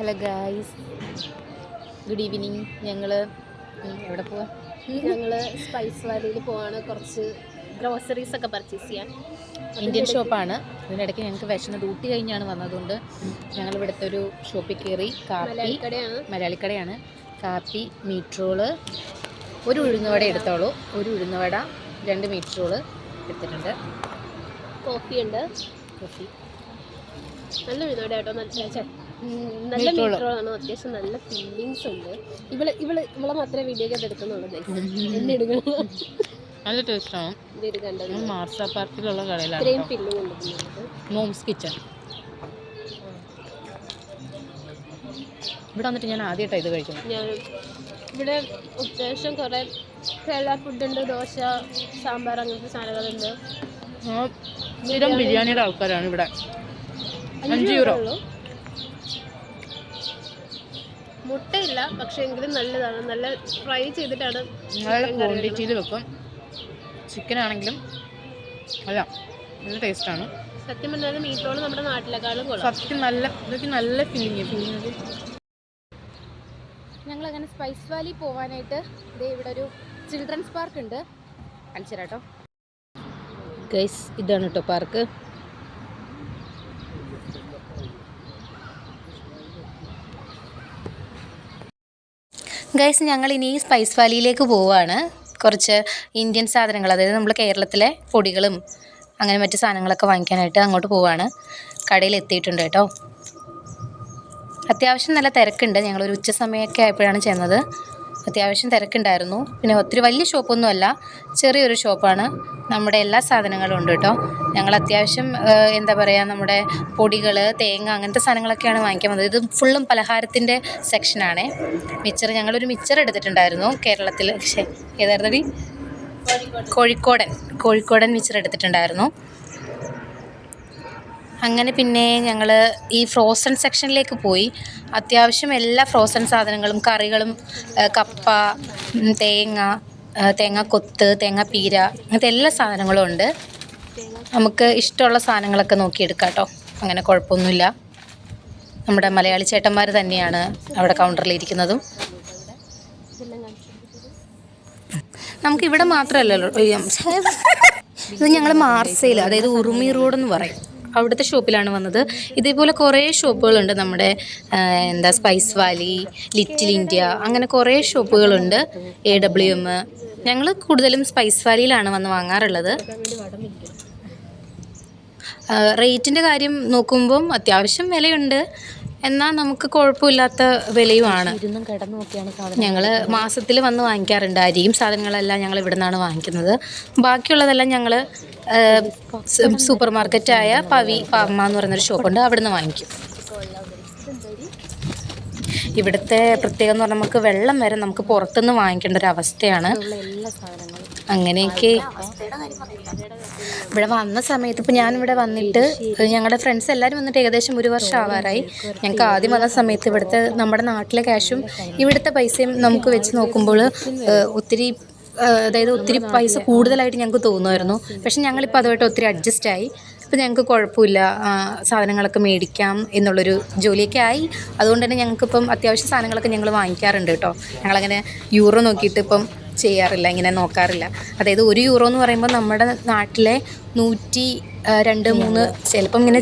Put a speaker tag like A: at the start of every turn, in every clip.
A: Hello guys, good evening. ഞങ്ങൾ എവിടെ പോവാ?
B: ഞങ്ങൾ സ്പൈസ് വാലിയിൽ പോവാണ്. കുറച്ച് ഗ്രോസറീസ് ഒക്കെ പർച്ചേസ് ചെയ്യാൻ.
A: ഇന്ത്യൻ ഷോപ്പാണ്. ഇതിനിടയ്ക്ക് ഞങ്ങൾക്ക് വിശന്ന് ഡ്യൂട്ടി കഴിഞ്ഞാണ് വന്നതുകൊണ്ട് ഞങ്ങൾ ഇവിടുത്തെ ഒരു ഷോപ്പിൽ കയറി. കാപ്പി, മലയാളിക്കടയാണ്. കാപ്പി, മീറ്റ് റോള്, ഒരു ഉഴുന്നുവട എടുത്തോളൂ. ഒരു ഉഴുന്നുവട, 2 മീറ്റ് റോള് എടുത്തിട്ടുണ്ട്.
B: കോഫി ഉണ്ട്.
A: കോഫി
B: നല്ല ഉഴുന്നുവട കേട്ടോ. നല്ല മീറ്റ് റോളാണ്. അത്യാവശ്യം നല്ല ഫീലിങ്സ് ഉണ്ട്. ഇവളെ മാത്രമേ വീഡിയോയ്ക്ക് എടുക്കുന്നുള്ളൂ. എന്നെ എടുക്കണം.
A: നല്ല ടേസ്റ്റാണ്.
B: ഇത് കണ്ടത്
A: മാർസ പാർക്കിലുള്ള കടയിലാണ്.
B: ഇത്രയും ഫില്ലിംഗ് ഉണ്ട്.
A: Moms kitchen. ഇവിടെ വന്നിട്ട് ഞാൻ ആദ്യമായിട്ടാണ് ഇത് കഴിക്കുന്നത്.
B: ഞാൻ ഇവിടെ അത്യാവശ്യം കുറേ കേരള ഫുഡുണ്ട്. ദോശ, സാമ്പാർ, അങ്ങനത്തെ സാധനങ്ങളുണ്ട്.
A: സ്ഥിരം ബിരിയാണിയുടെ ആൾക്കാരാണ് ഇവിടെ. 5 യൂറോ.
B: മുട്ടയില്ല, പക്ഷെ എങ്കിലും നല്ലതാണ്. നല്ല ഫ്രൈ ചെയ്തിട്ടാണ്.
A: നല്ല ക്വാണ്ടിറ്റിയിൽ വെക്കും. ചിക്കൻ ആണെങ്കിലും അല്ല, നല്ല ടേസ്റ്റാണ്.
B: സത്യം പറഞ്ഞാൽ മീറ്റ് റോൾ നമ്മുടെ നാട്ടിലെക്കാളും
A: സത്യം നല്ല ഫീലിംഗ്.
C: ഞങ്ങളങ്ങനെ സ്പൈസ് വാലി പോകാനായിട്ട് ഇവിടെ ഒരു ചിൽഡ്രൻസ് പാർക്ക് ഉണ്ട്. കാണിച്ചു തരാം കേട്ടോ
A: ഗൈസ്. ഇതാണ് കേട്ടോ പാർക്ക്. ഗൈസ്, ഞങ്ങളിനി സ്പൈസ് വാലിയിലേക്ക് പോവുകയാണ്. കുറച്ച് ഇന്ത്യൻ സാധനങ്ങൾ, അതായത് നമ്മൾ കേരളത്തിലെ പൊടികളും അങ്ങനെ മറ്റു സാധനങ്ങളൊക്കെ വാങ്ങിക്കാനായിട്ട് അങ്ങോട്ട് പോവുകയാണ്. കടയിൽ എത്തിയിട്ടുണ്ട് കേട്ടോ. അത്യാവശ്യം നല്ല തിരക്കുണ്ട്. ഞങ്ങളൊരു ഉച്ച സമയമൊക്കെ ആയപ്പോഴാണ് ചെന്നത്. അത്യാവശ്യം തിരക്കുണ്ടായിരുന്നു. പിന്നെ ഒത്തിരി വലിയ ഷോപ്പൊന്നുമല്ല, ചെറിയൊരു ഷോപ്പാണ്. നമ്മുടെ എല്ലാ സാധനങ്ങളും ഉണ്ട് കേട്ടോ. ഞങ്ങൾ അത്യാവശ്യം എന്താ പറയുക, നമ്മുടെ പൊടികൾ, തേങ്ങ, അങ്ങനത്തെ സാധനങ്ങളൊക്കെയാണ് വാങ്ങിക്കാൻ വന്നത്. ഇത് ഫുള്ളും പലഹാരത്തിൻ്റെ സെക്ഷനാണ്. മിച്ചർ, ഞങ്ങളൊരു മിച്ചർ എടുത്തിട്ടുണ്ടായിരുന്നു. കേരളത്തിൽ ഏതായിരുന്നടി? കോഴിക്കോടൻ മിച്ചർ എടുത്തിട്ടുണ്ടായിരുന്നു. അങ്ങനെ പിന്നെ ഞങ്ങൾ ഈ ഫ്രോസൺ സെക്ഷനിലേക്ക് പോയി. അത്യാവശ്യം എല്ലാ ഫ്രോസൺ സാധനങ്ങളും, കറികളും, കപ്പ, തേങ്ങാക്കൊത്ത്, തേങ്ങാപ്പീര, അങ്ങനത്തെ എല്ലാ സാധനങ്ങളും ഉണ്ട്. നമുക്ക് ഇഷ്ടമുള്ള സാധനങ്ങളൊക്കെ നോക്കിയെടുക്കാം കേട്ടോ. അങ്ങനെ കുഴപ്പമൊന്നുമില്ല. നമ്മുടെ മലയാളി ചേട്ടന്മാർ തന്നെയാണ് അവിടെ കൗണ്ടറിൽ ഇരിക്കുന്നതും. നമുക്കിവിടെ മാത്രമല്ലല്ലോ ഇത്. ഞങ്ങൾ മാർസയിൽ, അതായത് ഉറുമി റോഡ് എന്ന് പറയും, അവിടുത്തെ ഷോപ്പിലാണ് വന്നത്. ഇതേപോലെ കുറേ ഷോപ്പുകളുണ്ട്. നമ്മുടെ സ്പൈസ് വാലി, ലിറ്റിൽ ഇന്ത്യ, അങ്ങനെ കുറേ ഷോപ്പുകളുണ്ട്. AWM. ഞങ്ങൾ കൂടുതലും സ്പൈസ് വാലിയിലാണ് വന്ന് വാങ്ങാറുള്ളത്. റേറ്റിൻ്റെ കാര്യം നോക്കുമ്പം അത്യാവശ്യം വിലയുണ്ട്, എന്നാൽ നമുക്ക് കുഴപ്പമില്ലാത്ത വിലയുമാണ്. ഞങ്ങൾ മാസത്തിൽ വന്ന് വാങ്ങിക്കാറുണ്ട്. അരിയും സാധനങ്ങളെല്ലാം ഞങ്ങൾ ഇവിടെ നിന്നാണ് വാങ്ങിക്കുന്നത്. ബാക്കിയുള്ളതെല്ലാം ഞങ്ങൾ സൂപ്പർ മാർക്കറ്റായ പാമ്മ എന്ന് പറയുന്നൊരു ഷോപ്പുണ്ട്, അവിടെ നിന്ന് വാങ്ങിക്കും. ഇവിടുത്തെ പ്രത്യേകം എന്ന് പറഞ്ഞാൽ നമുക്ക് വെള്ളം വരെ നമുക്ക് പുറത്തുനിന്ന് വാങ്ങിക്കേണ്ട ഒരു അവസ്ഥയാണ്. അങ്ങനെയൊക്കെ ഇവിടെ വന്ന സമയത്ത്, ഇപ്പോൾ ഞാനിവിടെ വന്നിട്ട് ഞങ്ങളുടെ ഫ്രണ്ട്സ് എല്ലാവരും വന്നിട്ട് ഏകദേശം 1 വർഷം ആവാറായി. ഞങ്ങൾക്ക് ആദ്യം വന്ന സമയത്ത് ഇവിടുത്തെ നമ്മുടെ നാട്ടിലെ ക്യാഷും ഇവിടുത്തെ പൈസയും നമുക്ക് വെച്ച് നോക്കുമ്പോൾ ഒത്തിരി പൈസ കൂടുതലായിട്ട് ഞങ്ങൾക്ക് തോന്നുമായിരുന്നു. പക്ഷെ ഞങ്ങളിപ്പോൾ അതുമായിട്ട് ഒത്തിരി അഡ്ജസ്റ്റായി. ഇപ്പോൾ ഞങ്ങൾക്ക് കുഴപ്പമില്ല, സാധനങ്ങളൊക്കെ മേടിക്കാം എന്നുള്ളൊരു ജോലിയൊക്കെ ആയി. അതുകൊണ്ട് തന്നെ ഞങ്ങൾക്കിപ്പം അത്യാവശ്യം സാധനങ്ങളൊക്കെ ഞങ്ങൾ വാങ്ങിക്കാറുണ്ട് കേട്ടോ. ഞങ്ങളങ്ങനെ യൂറോ നോക്കിയിട്ട് ഇപ്പം ചെയ്യാറില്ല, ഇങ്ങനെ നോക്കാറില്ല. അതായത് 1 യൂറോ എന്ന് പറയുമ്പോൾ നമ്മുടെ നാട്ടിലെ 102-103, ചിലപ്പം ഇങ്ങനെ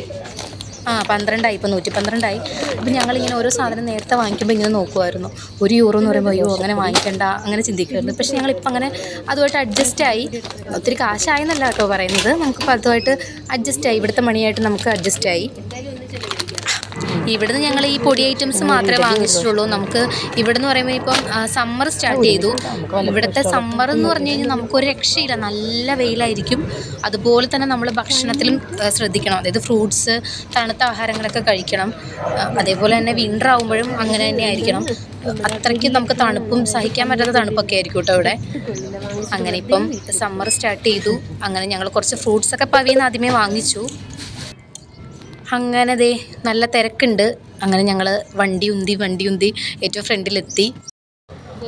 A: 12 ഇപ്പോൾ 112. അപ്പം ഞങ്ങളിങ്ങനെ ഓരോ സാധനം നേരത്തെ വാങ്ങിക്കുമ്പോൾ ഇങ്ങനെ നോക്കുമായിരുന്നു. 1 യൂറോ എന്ന് പറയുമ്പോൾ അയ്യോ അങ്ങനെ വാങ്ങിക്കണ്ട, അങ്ങനെ ചിന്തിക്കുമായിരുന്നു. പക്ഷേ ഞങ്ങളിപ്പോൾ അങ്ങനെ അതുമായിട്ട് അഡ്ജസ്റ്റായി. ഒത്തിരി കാശായെന്നല്ല കേട്ടോ പറയുന്നത്, നമുക്കിപ്പോൾ അതുമായിട്ട് അഡ്ജസ്റ്റായി. ഇവിടുത്തെ മണിയായിട്ട് നമുക്ക് അഡ്ജസ്റ്റായി. ഇവിടുന്ന് ഞങ്ങൾ ഈ പൊടി ഐറ്റംസ് മാത്രമേ വാങ്ങിച്ചിട്ടുള്ളൂ. നമുക്ക് ഇവിടെ നിന്ന് പറയുമ്പോൾ ഇപ്പം സമ്മർ സ്റ്റാർട്ട് ചെയ്തു. ഇവിടുത്തെ സമ്മർ എന്ന് പറഞ്ഞു കഴിഞ്ഞാൽ നമുക്കൊരു രക്ഷയില്ല, നല്ല വെയിലായിരിക്കും. അതുപോലെ തന്നെ നമ്മൾ ഭക്ഷണത്തിലും ശ്രദ്ധിക്കണം. അതായത് ഫ്രൂട്ട്സ്, തണുത്ത ആഹാരങ്ങളൊക്കെ കഴിക്കണം. അതേപോലെ തന്നെ വിൻ്റർ ആകുമ്പോഴും അങ്ങനെ തന്നെ ആയിരിക്കണം. അത്രയ്ക്കും നമുക്ക് തണുപ്പും സഹിക്കാൻ പറ്റാത്ത തണുപ്പൊക്കെ ആയിരിക്കും കേട്ടോ ഇവിടെ. അങ്ങനെ ഇപ്പം സമ്മർ സ്റ്റാർട്ട് ചെയ്തു. അങ്ങനെ ഞങ്ങൾ കുറച്ച് ഫ്രൂട്ട്സൊക്കെ പവിയെന്ന് ആദ്യമേ വാങ്ങിച്ചു. അങ്ങനെ നല്ല തിരക്കുണ്ട്. അങ്ങനെ ഞങ്ങൾ വണ്ടി ഉന്തി ഏറ്റവും ഫ്രണ്ടിലെത്തി.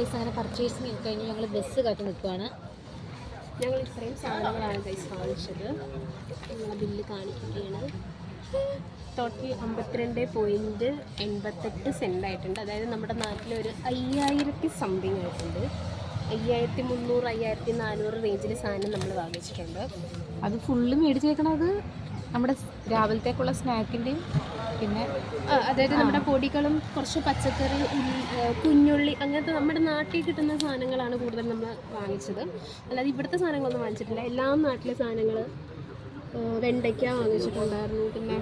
A: അങ്ങനെ പർച്ചേസിങ് കഴിഞ്ഞ് ഞങ്ങൾ ബസ് കാത്ത് നിൽക്കുകയാണ്.
B: ഞങ്ങൾ ഇത്രയും സാധനങ്ങളാണ് വാങ്ങിച്ചത്. ബില്ല് കാണിക്കുകയാണ്. ടോട്ടൽ 52.88 സെൻറ്റ് ആയിട്ടുണ്ട്. അതായത് നമ്മുടെ നാട്ടിലൊരു 5000 സംതിങ് ആയിട്ടുണ്ട്. 5300 5400 റേഞ്ചിൽ സാധനം നമ്മൾ വാങ്ങിച്ചിട്ടുണ്ട്.
C: അത് ഫുള്ള് മേടിച്ചേക്കണത് നമ്മുടെ രാവിലത്തേക്കുള്ള സ്നാക്കിൻ്റെയും പിന്നെ
B: അതായത് നമ്മുടെ പൊടികളും കുറച്ച് പച്ചക്കറി, കുഞ്ഞുള്ളി, അങ്ങനത്തെ നമ്മുടെ നാട്ടിൽ കിട്ടുന്ന സാധനങ്ങളാണ് കൂടുതൽ നമ്മൾ വാങ്ങിച്ചത്. അല്ലാതെ ഇവിടുത്തെ സാധനങ്ങളൊന്നും വാങ്ങിച്ചിട്ടില്ല. എല്ലാം നാട്ടിലെ സാധനങ്ങൾ. വെണ്ടയ്ക്ക വാങ്ങിച്ചിട്ടുണ്ടായിരുന്നു, പിന്നെ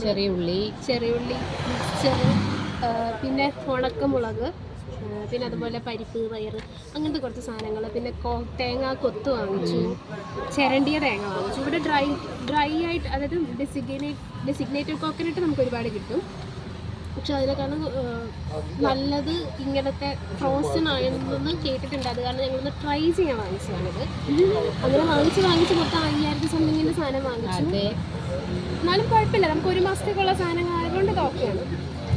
C: ചെറിയ ഉള്ളി,
B: മിക്സ്ചർ, പിന്നെ ഉണക്കമുളക്, പിന്നെ അതുപോലെ പരിപ്പ്, പയറ്, അങ്ങനത്തെ കുറച്ച് സാധനങ്ങൾ. പിന്നെ തേങ്ങ കൊത്ത് വാങ്ങിച്ചു, ചിരണ്ടിയ തേങ്ങ വാങ്ങിച്ചു. ഇവിടെ ഡ്രൈ ആയിട്ട്, അതായത് ഡെസിഗ്നേറ്റഡ് കോക്കനട്ട് നമുക്ക് ഒരുപാട് കിട്ടും. പക്ഷെ അതിനേക്കാളും നല്ലത് ഇങ്ങനത്തെ ഫ്രോസൺ ആയെന്ന് കേട്ടിട്ടുണ്ട്. അത് കാരണം ഞങ്ങളൊന്ന് ട്രൈ ചെയ്യാൻ വാങ്ങിച്ചതാണിത്. അങ്ങനെ വാങ്ങിച്ച് മൊത്തം 5000 സംതിങ്ങിൻ്റെ സാധനം വാങ്ങിച്ചു. എന്നാലും കുഴപ്പമില്ല, നമുക്ക് 1 മാസത്തേക്കുള്ള സാധനങ്ങൾ ആയതുകൊണ്ട് ഇത് ഓക്കെയാണ്.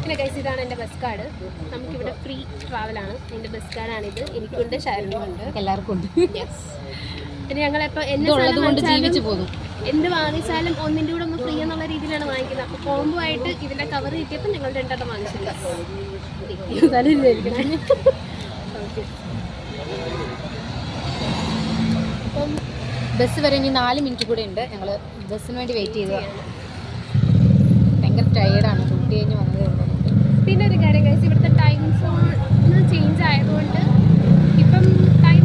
B: പിന്നെ ഗൈസ്, ഇതാണ് എൻ്റെ ബസ് കാർഡ്. നമുക്കിവിടെ ഫ്രീ ട്രാവലാണ്. എൻ്റെ ബസ് കാർഡാണിത്. എനിക്കുണ്ട്, ഷാരനുണ്ട്,
C: എല്ലാവർക്കും ഉണ്ട്.
B: യെസ്. പിന്നെ ഞങ്ങളിപ്പോൾ എന്ത് വാങ്ങിച്ചാലും ഒന്നിൻ്റെ കൂടെ ഒന്ന് ഫ്രീ എന്നുള്ള രീതിയിലാണ് വാങ്ങിക്കുന്നത്. അപ്പോൾ കോംബോ ആയിട്ട് ഇതിൻ്റെ കവർ കിട്ടിയപ്പോൾ ഞങ്ങൾ 2 വാങ്ങിച്ചില്ല. ഓക്കെ,
C: അപ്പം ബസ് വരെ ഇനി 4 മിനിറ്റ് കൂടെ ഉണ്ട്. ഞങ്ങൾ ബസ്സിന് വേണ്ടി വെയിറ്റ് ചെയ്തതാണ്. ഭയങ്കര ടയേർഡാണ്, ഡ്യൂട്ടി കഴിഞ്ഞ് വന്നതേ ഉള്ളൂ.
B: പിന്നെ ഒരു കാര്യം കഴിച്ച്, ഇവിടുത്തെ ടൈം സോൺ ചേഞ്ച് ആയതുകൊണ്ട് ഇപ്പം ടൈം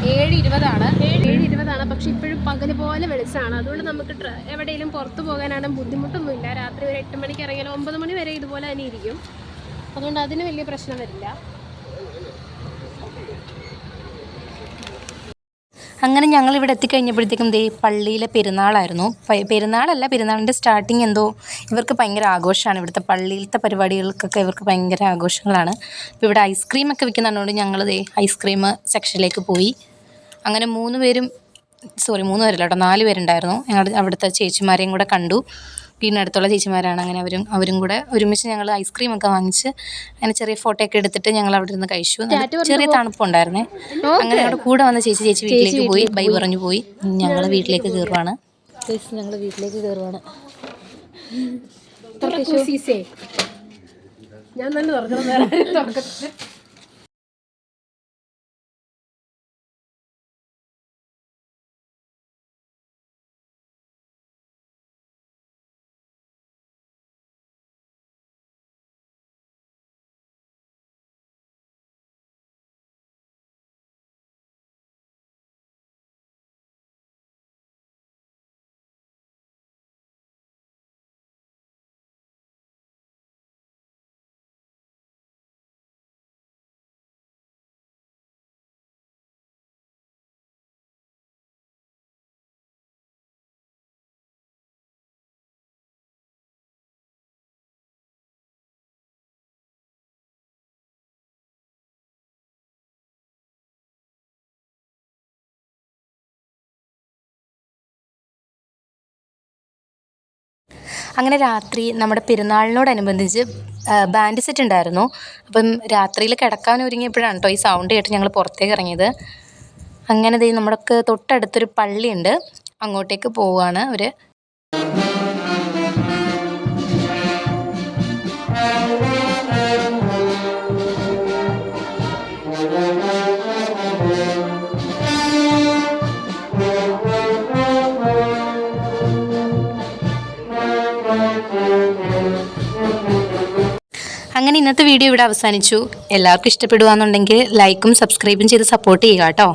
B: 7:20 പക്ഷെ ഇപ്പോഴും പകൽ പോലെ വെളിച്ചമാണ്. അതുകൊണ്ട് നമുക്ക് എവിടെയെങ്കിലും പുറത്ത് പോകാനാണ് ബുദ്ധിമുട്ടൊന്നുമില്ല. രാത്രി ഒരു 8 മണിക്ക് ഇറങ്ങിയാൽ 9 മണി വരെ ഇതുപോലെ തന്നെ ഇരിക്കും. അതുകൊണ്ട് അതിന് വലിയ പ്രശ്നം വരില്ല.
A: അങ്ങനെ ഞങ്ങൾ ഇവിടെ എത്തിക്കഴിഞ്ഞപ്പോഴത്തേക്കും പള്ളിയിലെ പെരുന്നാളായിരുന്നു. പെരുന്നാളിൻ്റെ സ്റ്റാർട്ടിങ് എന്തോ ഇവർക്ക് ഭയങ്കര ആഘോഷമാണ്. ഇവിടുത്തെ പള്ളിയിലത്തെ പരിപാടികൾക്കൊക്കെ ഇവർക്ക് ഭയങ്കര ആഘോഷങ്ങളാണ്. അപ്പോൾ ഇവിടെ ഐസ്ക്രീമൊക്കെ വിൽക്കുന്നുണ്ട്. ഞങ്ങൾ ഐസ്ക്രീം സെക്ഷനിലേക്ക് പോയി. അങ്ങനെ 3 പേരല്ല കേട്ടോ, 4 പേരുണ്ടായിരുന്നു. ഞങ്ങൾ അവിടുത്തെ ചേച്ചിമാരെയും കൂടെ കണ്ടു. വീടിനടുത്തുള്ള ചേച്ചിമാരാണ്. അങ്ങനെ അവരും കൂടെ ഒരുമിച്ച് ഞങ്ങൾ ഐസ്ക്രീമൊക്കെ വാങ്ങിച്ച് അങ്ങനെ ചെറിയ ഫോട്ടോ ഒക്കെ എടുത്തിട്ട് ഞങ്ങൾ അവിടെ നിന്ന് കഴിച്ചു. ചെറിയ തണുപ്പുണ്ടായിരുന്നേ. അങ്ങനെ അവിടെ കൂടെ വന്ന ചേച്ചി വീട്ടിലേക്ക് പോയി, ബൈ പറഞ്ഞു പോയി. ഞങ്ങൾ വീട്ടിലേക്ക് കയറുവാണ്.
B: ഞാൻ തന്നെ തുറക്കണം.
A: അങ്ങനെ രാത്രി നമ്മുടെ പെരുന്നാളിനോടനുബന്ധിച്ച് ബാൻഡ് സെറ്റ് ഉണ്ടായിരുന്നു. അപ്പം രാത്രിയിൽ കിടക്കാൻ ഒരുങ്ങിയപ്പോഴാണ് കേട്ടോ ഈ സൗണ്ട് കേട്ട് ഞങ്ങൾ പുറത്തേക്ക് ഇറങ്ങിയത്. അങ്ങനെ നമ്മുടെ തൊട്ടടുത്തൊരു പള്ളിയുണ്ട്, അങ്ങോട്ടേക്ക് പോവുകയാണ് അവർ. അങ്ങനെ ഇന്നത്തെ വീഡിയോ ഇവിടെ അവസാനിച്ചു. എല്ലാവർക്കും ഇഷ്ടപ്പെടുകയെന്നുണ്ടെങ്കിൽ ലൈക്കും സബ്സ്ക്രൈബും ചെയ്ത് സപ്പോർട്ട് ചെയ്യുക കേട്ടോ.